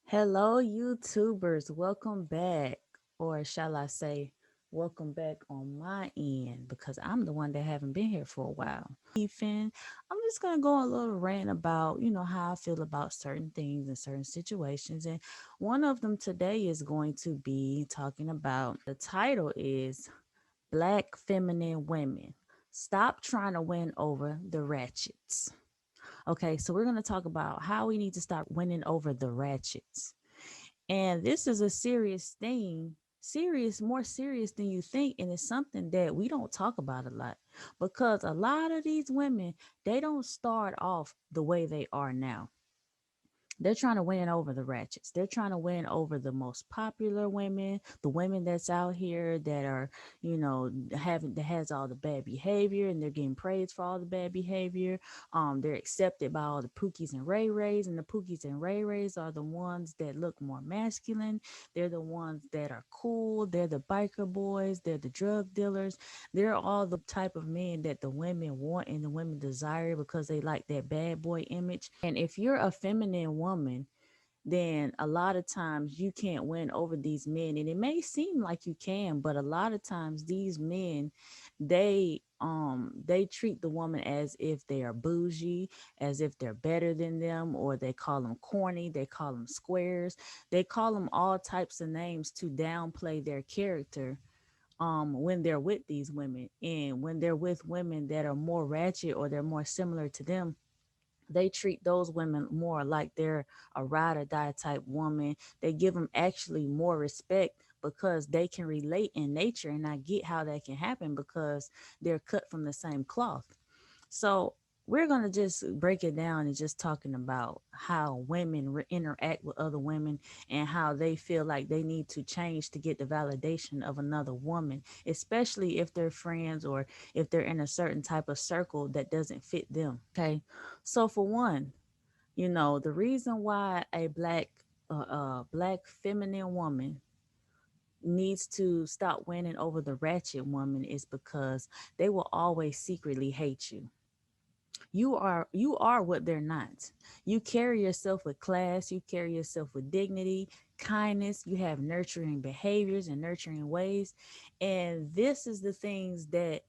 Hello, YouTubers. Welcome back. Or shall I say, welcome back on my end because I'm the one that haven't been here for a while. Ethan, I'm just going to go a little rant about, how I feel about certain things and certain situations. And one of them today is going to be talking about the title is Black Feminine Women. Stop trying to win over the ratchets. Okay, so we're going to talk about how we need to stop winning over the ratchets. And this is a serious thing, more serious than you think. And it's something that we don't talk about a lot because a lot of these women, they don't start off the way they are now. They're trying to win over the ratchets. They're trying to win over the most popular women, the women that's out here that are, having that has all the bad behavior and they're getting praised for all the bad behavior. They're accepted by all the Pookies and Ray Rays, and the Pookies and Ray Rays are the ones that look more masculine. They're the ones that are cool. They're the biker boys. They're the drug dealers. They're all the type of men that the women want and the women desire because they like that bad boy image. And if you're a feminine woman, then a lot of times you can't win over these men. And it may seem like you can, but a lot of times these men, they treat the woman as if they are bougie, as if they're better than them, or they call them corny, they call them squares, they call them all types of names to downplay their character when they're with these women. And when they're with women that are more ratchet or they're more similar to them, they treat those women more like they're a ride or die type woman. They give them actually more respect because they can relate in nature. And I get how that can happen because they're cut from the same cloth. So we're going to just break it down and just talking about how women interact with other women and how they feel like they need to change to get the validation of another woman, especially if they're friends or if they're in a certain type of circle that doesn't fit them. Okay. So for one, the reason why a black feminine woman needs to stop winning over the ratchet woman is because they will always secretly hate you. You are what they're not. You carry yourself with class, you carry yourself with dignity, kindness, you have nurturing behaviors and nurturing ways. And this is the things that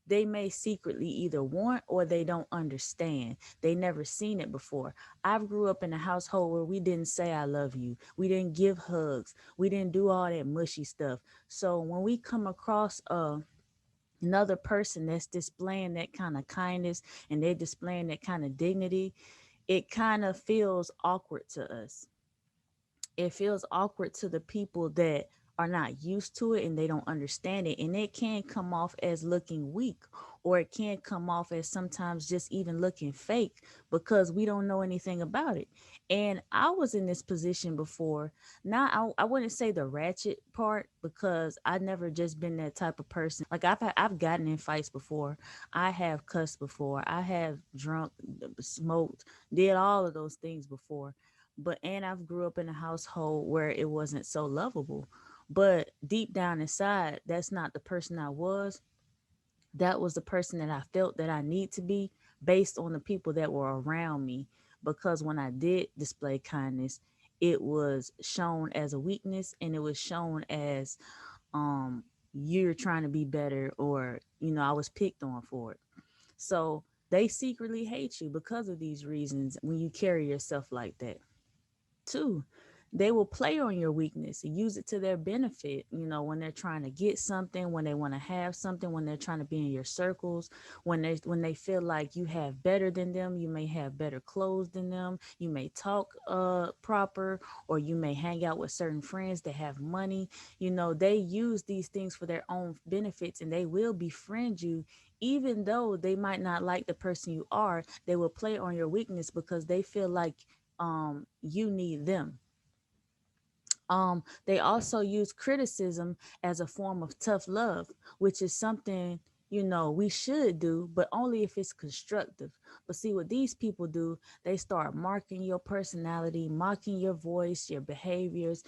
they may secretly either want or they don't understand. They never seen it before. I've grew up in a household where we didn't say I love you. We didn't give hugs. We didn't do all that mushy stuff. So when we come across another person that's displaying that kind of kindness and they're displaying that kind of dignity, it kind of feels awkward to us. It feels awkward to the people that are not used to it and they don't understand it. And it can come off as looking weak, or it can come off as sometimes just even looking fake because we don't know anything about it. And I was in this position before. Now, I wouldn't say the ratchet part because I never just been that type of person. Like I've gotten in fights before. I have cussed before. I have drunk, smoked, did all of those things before. But and I've grew up in a household where it wasn't so lovable. But deep down inside, that's not the person I was. That was the person that I felt that I need to be based on the people that were around me. Because when I did display kindness, it was shown as a weakness and it was shown as you're trying to be better, or I was picked on for it. So they secretly hate you because of these reasons when you carry yourself like that. Two, they will play on your weakness and use it to their benefit, when they're trying to get something, when they want to have something, when they're trying to be in your circles, when they feel like you have better than them, you may have better clothes than them, you may talk proper, or you may hang out with certain friends that have money. They use these things for their own benefits and they will befriend you even though they might not like the person you are. They will play on your weakness because they feel like you need them. They also use criticism as a form of tough love, which is something we should do, but only if it's constructive. But see what these people do, they start marking your personality, mocking your voice, your behaviors,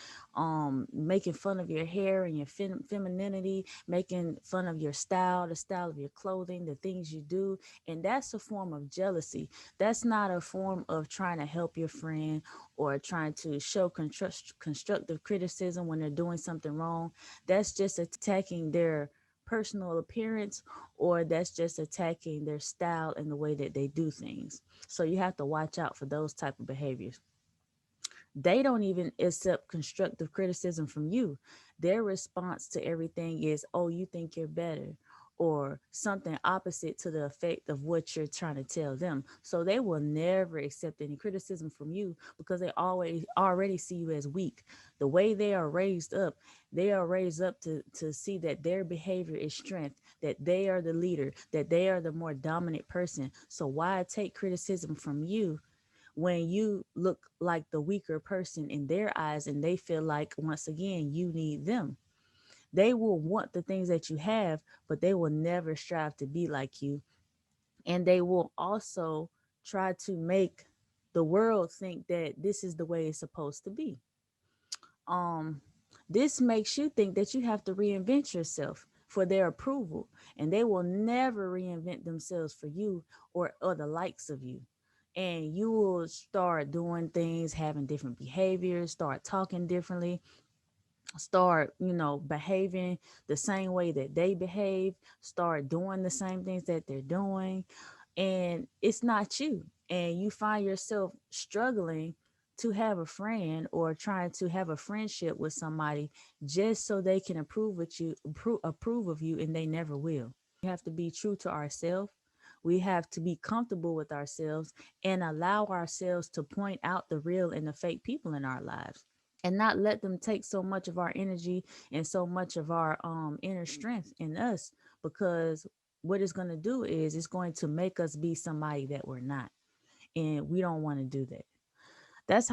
making fun of your hair and your femininity, making fun of your style, the style of your clothing, the things you do. And that's a form of jealousy. That's not a form of trying to help your friend or trying to show constructive criticism when they're doing something wrong. That's just attacking their personal appearance, or that's just attacking their style and the way that they do things. So you have to watch out for those type of behaviors. They don't even accept constructive criticism from you. Their response to everything is, oh, you think you're better, or something opposite to the effect of what you're trying to tell them. So they will never accept any criticism from you because they always already see you as weak. The way they are raised up to see that their behavior is strength, that they are the leader, that they are the more dominant person. So why take criticism from you when you look like the weaker person in their eyes, and they feel like, once again, you need them? They will want the things that you have, but they will never strive to be like you. And they will also try to make the world think that this is the way it's supposed to be. um this makes you think that you have to reinvent yourself for their approval, and they will never reinvent themselves for you or the likes of you. And you will start doing things, having different behaviors, start talking differently, start behaving the same way that they behave, start doing the same things that they're doing, and it's not you. And you find yourself struggling to have a friend or trying to have a friendship with somebody just so they can approve of you, and they never will. We have to be true to ourselves. We have to be comfortable with ourselves and allow ourselves to point out the real and the fake people in our lives, and not let them take so much of our energy and so much of our inner strength in us, because what it's going to do is it's going to make us be somebody that we're not, and we don't want to do that. That's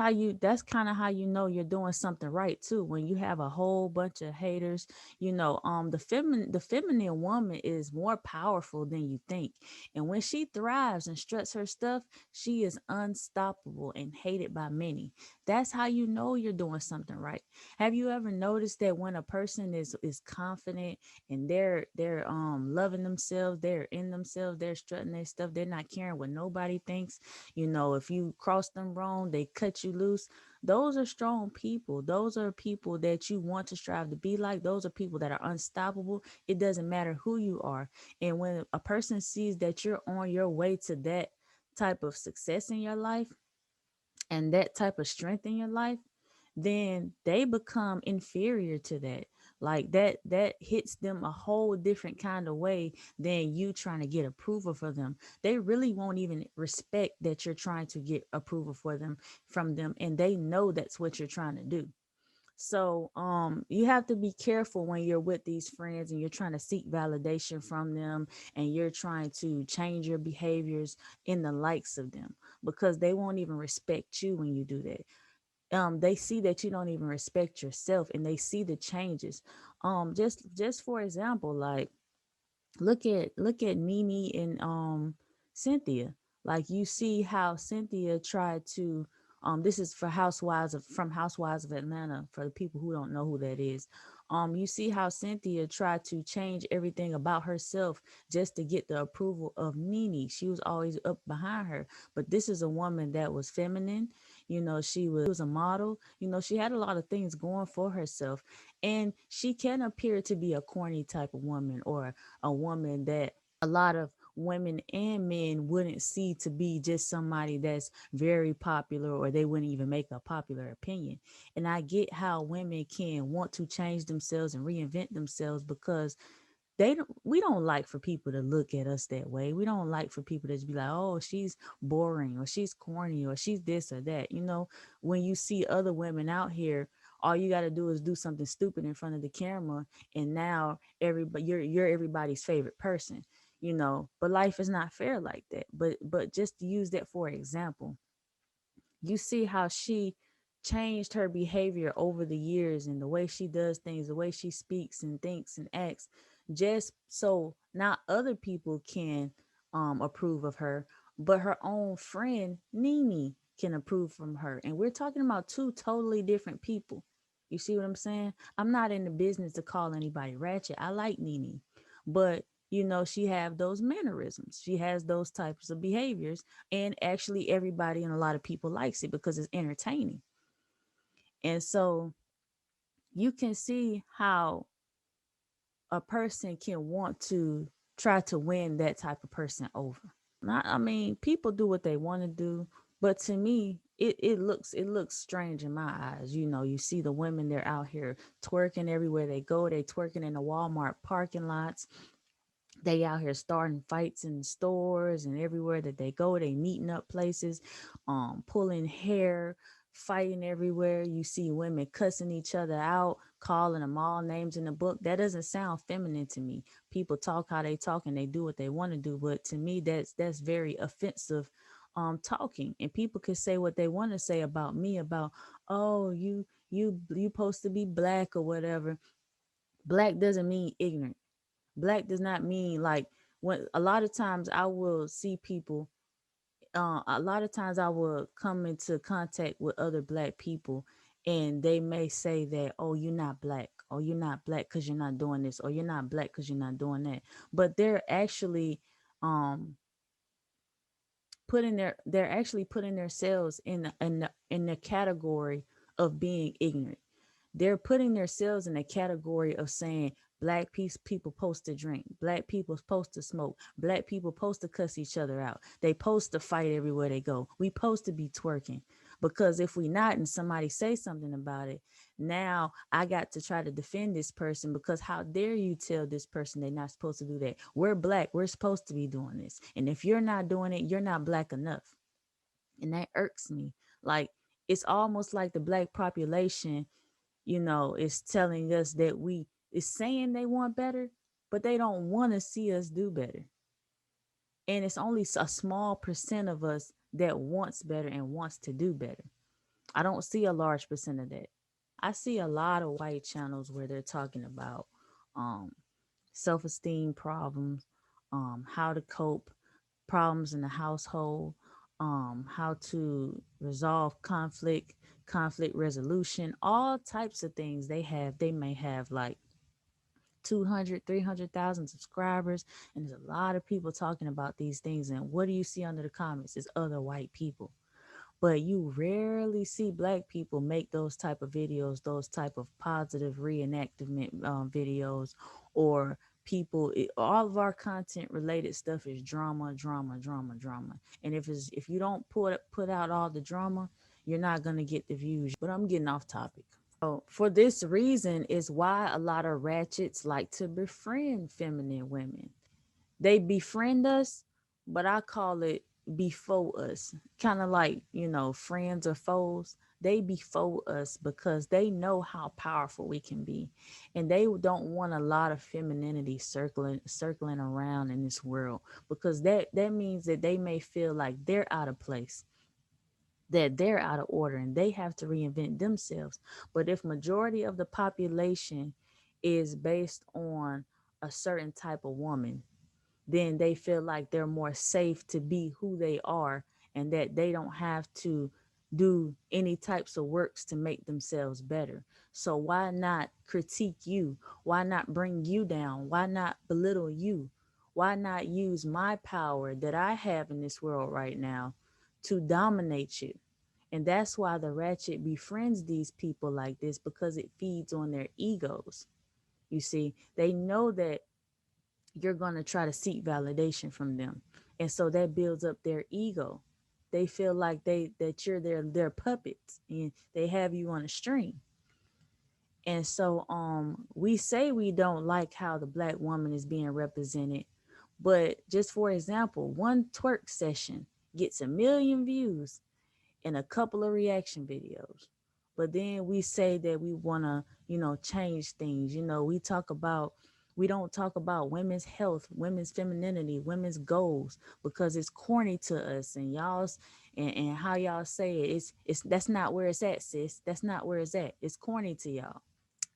kind of how you know you're doing something right too, when you have a whole bunch of haters. The feminine woman is more powerful than you think, and when she thrives and struts her stuff, she is unstoppable and hated by many. That's how you know you're doing something right. Have you ever noticed that when a person is confident and they're loving themselves, they're in themselves, they're strutting their stuff, they're not caring what nobody thinks? If you cross them wrong, they cut you loose. Those are strong people. Those are people that you want to strive to be like. Those are people that are unstoppable. It doesn't matter who you are. And when a person sees that you're on your way to that type of success in your life and that type of strength in your life, then they become inferior to that. Like that hits them a whole different kind of way than you trying to get approval for them. They really won't even respect that you're trying to get approval for them from them, and they know that's what you're trying to do. So you have to be careful when you're with these friends and you're trying to seek validation from them, and you're trying to change your behaviors in the likes of them, because they won't even respect you when you do that. They see that you don't even respect yourself, and they see the changes. Just for example, like, look at Nene and Cynthia. Like, you see how Cynthia tried to this is for Housewives of Atlanta, for the people who don't know who that is. You see how Cynthia tried to change everything about herself just to get the approval of Nene. She was always up behind her. But this is a woman that was feminine. She was a model. She had a lot of things going for herself. And she can appear to be a corny type of woman, or a woman that a lot of women and men wouldn't see to be just somebody that's very popular, or they wouldn't even make a popular opinion. And I get how women can want to change themselves and reinvent themselves, because we don't like for people to look at us that way. We don't like for people to just be like, oh, she's boring, or she's corny, or she's this or that. When you see other women out here, all you got to do is do something stupid in front of the camera, and now everybody, you're everybody's favorite person. But life is not fair like that. But just to use that for example, you see how she changed her behavior over the years, and the way she does things, the way she speaks and thinks and acts, just so not other people can approve of her, but her own friend Nene can approve from her. And we're talking about two totally different people. You see what I'm saying? I'm not in the business to call anybody ratchet. I like Nene, but she have those mannerisms. She has those types of behaviors, and actually everybody and a lot of people likes it because it's entertaining. And so you can see how a person can want to try to win that type of person over. Not, I mean, people do what they want to do, but to me, it looks strange in my eyes. You see the women, they're out here twerking everywhere they go. They twerking in the Walmart parking lots. They out here starting fights in stores and everywhere that they go. They meeting up places, pulling hair, fighting everywhere. You see women cussing each other out, calling them all names in the book. That doesn't sound feminine to me. People talk how they talk and they do what they want to do, but to me, that's very offensive. Talking, and people can say what they want to say about me, about, oh, you supposed to be black or whatever. Black doesn't mean ignorant. Black does not mean like, when a lot of times I will see people, a lot of times I will come into contact with other black people, and they may say that, oh, you're not black, or you're not black because you're not doing this, or you're not black because you're not doing that. But um they're actually putting themselves in the category of being ignorant. They're putting themselves in a category of saying black people supposed to drink, black people supposed to smoke, black people supposed to cuss each other out, they supposed to fight everywhere they go, we supposed to be twerking. Because if we not and somebody say something about it, now I got to try to defend this person, because how dare you tell this person they're not supposed to do that? We're black, we're supposed to be doing this, and if you're not doing it, you're not black enough. And that irks me. Like, it's almost like the black population, is telling us that we is saying they want better, but they don't want to see us do better. And it's only a small percent of us that wants better and wants to do better. I don't see a large percent of that. I see a lot of white channels where they're talking about um, self-esteem problems, how to cope, problems in the household, how to resolve conflict resolution, all types of things. They may have like 200, 300,000 subscribers, and there's a lot of people talking about these things. And what do you see under the comments? Is other white people. But you rarely see black people make those type of videos, those type of positive reenactment videos, or all of our content related stuff is drama, drama, drama, drama. And if you don't put out all the drama, you're not gonna get the views. But I'm getting off topic. So for this reason is why a lot of ratchets like to befriend feminine women. They befriend us, but I call it before us. Kind of like, friends or foes. They before us because they know how powerful we can be. And they don't want a lot of femininity circling around in this world, because that means that they may feel like they're out of place, that they're out of order, and they have to reinvent themselves. But if majority of the population is based on a certain type of woman, then they feel like they're more safe to be who they are, and that they don't have to do any types of works to make themselves better. So why not critique you? Why not bring you down? Why not belittle you? Why not use my power that I have in this world right now to dominate you? And that's why the ratchet befriends these people like this, because it feeds on their egos. You see, they know that you're going to try to seek validation from them. And so that builds up their ego. They feel like that you're their puppets, and they have you on a string. And so we say we don't like how the black woman is being represented, but just for example, one twerk session gets 1 million views and a couple of reaction videos. But then we say that we want to, change things. We don't talk about women's health, women's femininity, women's goals, because it's corny to us. And and how y'all say it, it's that's not where it's at, sis. That's not where it's at. It's corny to y'all.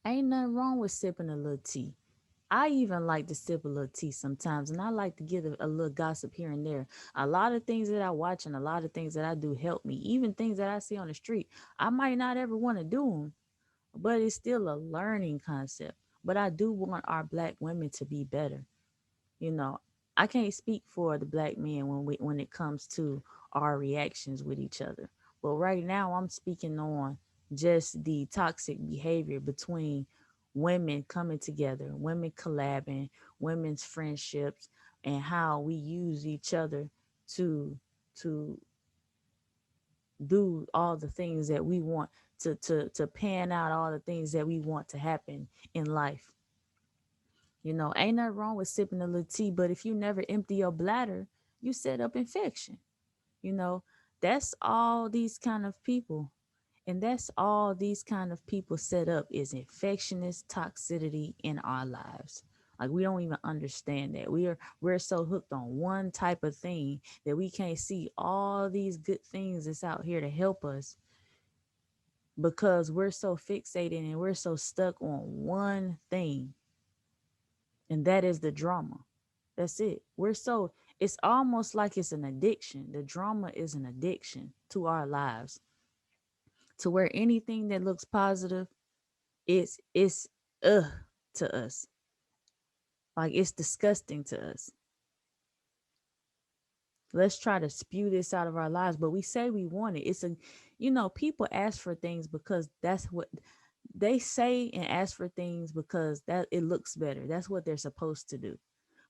Ain't nothing wrong with sipping a little tea. I even like to sip a little tea sometimes, and I like to get a little gossip here and there. A lot of things that I watch and a lot of things that I do help me. Even things that I see on the street, I might not ever want to do them, but it's still a learning concept. But I do want our black women to be better. You know, I can't speak for the black men when it comes to our reactions with each other. But right now I'm speaking on just the toxic behavior between women coming together, women collabing, women's friendships, and how we use each other to to do all the things that we want to pan out all the things that we want to happen in life. Ain't nothing wrong with sipping a little tea, but if you never empty your bladder, you set up infection. You know, that's all these kind of people. And that's all these kind of people set up is infectious toxicity in our lives. Like we don't even understand that. We're so hooked on one type of thing that we can't see all these good things that's out here to help us because we're so fixated and we're so stuck on one thing, and that is the drama. That's it. It's almost like it's an addiction. The drama is an addiction to our lives, to where anything that looks positive, it's ugh to us. Like it's disgusting to us. Let's try to spew this out of our lives, but we say we want it. People ask for things because that's what they say, and ask for things because that it looks better. That's what they're supposed to do.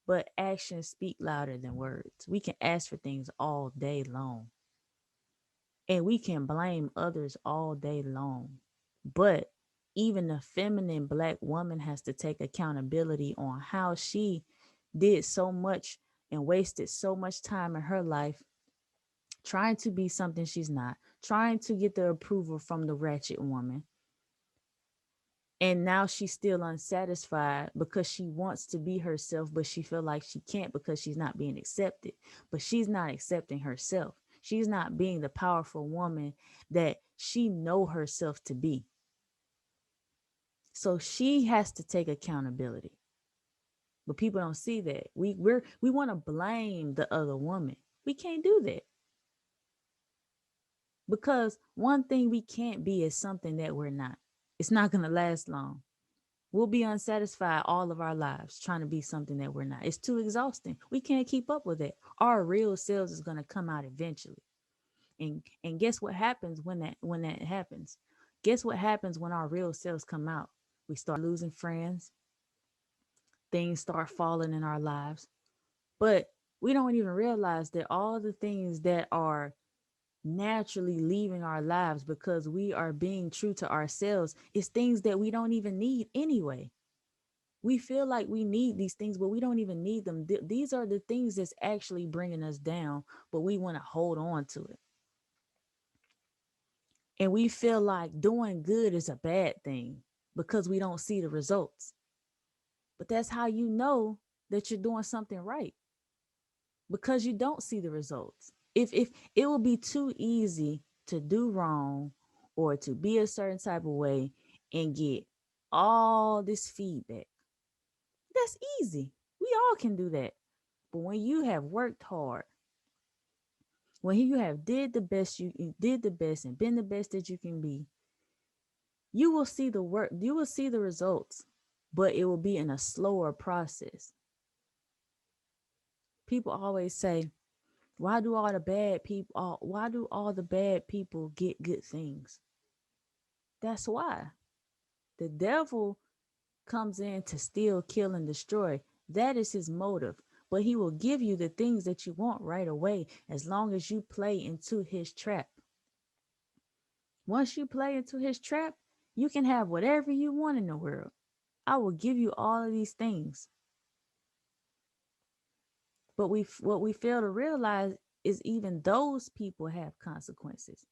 But actions speak louder than words. We can ask for things all day long, and we can blame others all day long. But even a feminine black woman has to take accountability on how she did so much and wasted so much time in her life trying to be something she's not, trying to get the approval from the ratchet woman. And now she's still unsatisfied because she wants to be herself, but she feel like she can't because she's not being accepted. But she's not accepting herself. She's not being the powerful woman that she know herself to be. So she has to take accountability. But people don't see that. We want to blame the other woman. We can't do that. Because one thing we can't be is something that we're not. It's not going to last long. We'll be unsatisfied all of our lives trying to be something that we're not. It's too exhausting. We can't keep up with it. Our real selves is going to come out eventually. And guess what happens when that happens? Guess what happens when our real selves come out? We start losing friends. Things start falling in our lives. But we don't even realize that all the things that are naturally leaving our lives because we are being true to ourselves is things that we don't even need anyway. We feel like we need these things, but we don't even need them. These are the things that's actually bringing us down, but we want to hold on to it. And we feel like doing good is a bad thing because we don't see the results. But that's how you know that you're doing something right, because you don't see the results. If it will be too easy to do wrong or to be a certain type of way and get all this feedback. That's easy. We all can do that. But when you have worked hard, when you have did the best and been the best that you can be, you will see the work, you will see the results, but it will be in a slower process. People always say, why do all the bad people get good things? That's why. The devil comes in to steal, kill, and destroy. That is his motive. But he will give you the things that you want right away as long as you play into his trap. Once you play into his trap, you can have whatever you want in the world. I will give you all of these things. But what we fail to realize is even those people have consequences.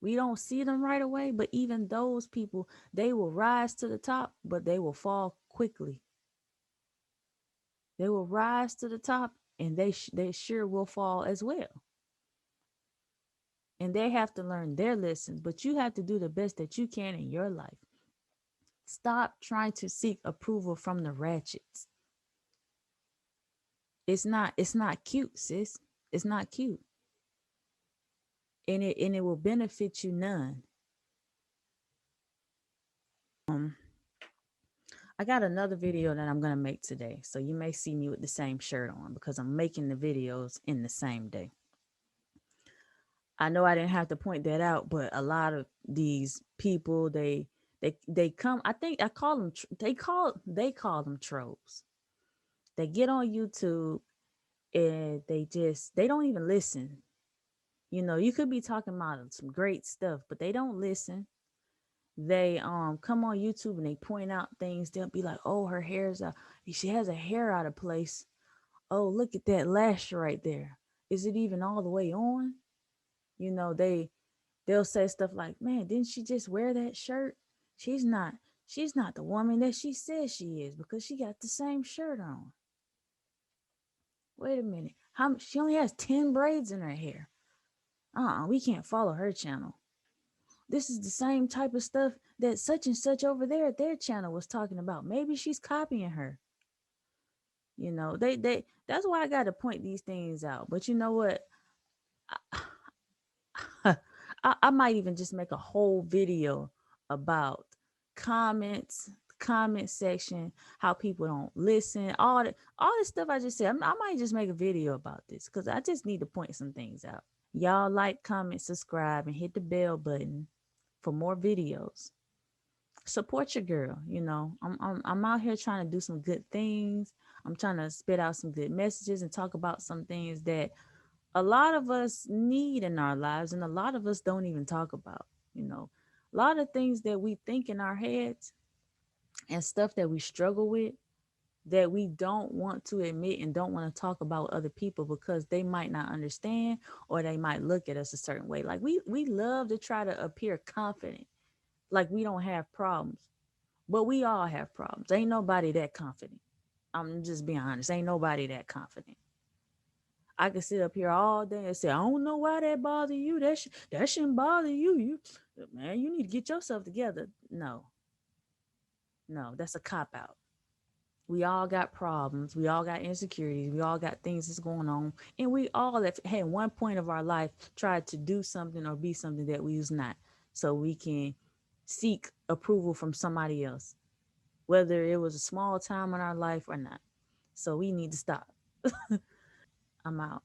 We don't see them right away, but even those people, they will rise to the top, but they will fall quickly. They will rise to the top, and they sure will fall as well. And they have to learn their lessons, but you have to do the best that you can in your life. Stop trying to seek approval from the ratchets. It's not cute, sis. It's not cute. And it will benefit you none. Um I got another video that I'm gonna make today. So you may see me with the same shirt on because I'm making the videos in the same day. I know I didn't have to point that out, but a lot of these people, they come. I think I call them. They call them trolls. They get on YouTube and they don't even listen. You could be talking about some great stuff, but they don't listen. They come on YouTube and they point out things. They'll be like, "Oh, her hair's out. She has a hair out of place. Oh, look at that lash right there. Is it even all the way on?" They'll say stuff like, "Man, didn't she just wear that shirt? She's not she's not the woman that she says she is because she got the same shirt on. Wait a minute. She only has 10 braids in her hair. We can't follow her channel. This is the same type of stuff that such and such over there at their channel was talking about. Maybe she's copying her." They that's why I got to point these things out. But you know what? I might even just make a whole video about comments, comment section, how people don't listen, all this stuff I just said. I might just make a video about this because I just need to point some things out. Y'all like, comment, subscribe, and hit the bell button for more videos. Support your girl. I'm out here trying to do some good things. I'm trying to spit out some good messages and talk about some things that a lot of us need in our lives and a lot of us don't even talk about. A lot of things that we think in our heads and stuff that we struggle with that we don't want to admit and don't want to talk about with other people because they might not understand or they might look at us a certain way. Like we love to try to appear confident, like we don't have problems, but we all have problems. Ain't nobody that confident. I'm just being honest. Ain't nobody that confident. I could sit up here all day and say, "I don't know why that bother you. That shouldn't bother you. Man, you need to get yourself together." No, no, that's a cop out. We all got problems. We all got insecurities. We all got things that's going on. And we all at one point of our life tried to do something or be something that we was not. So we can seek approval from somebody else, whether it was a small time in our life or not. So we need to stop. I'm out.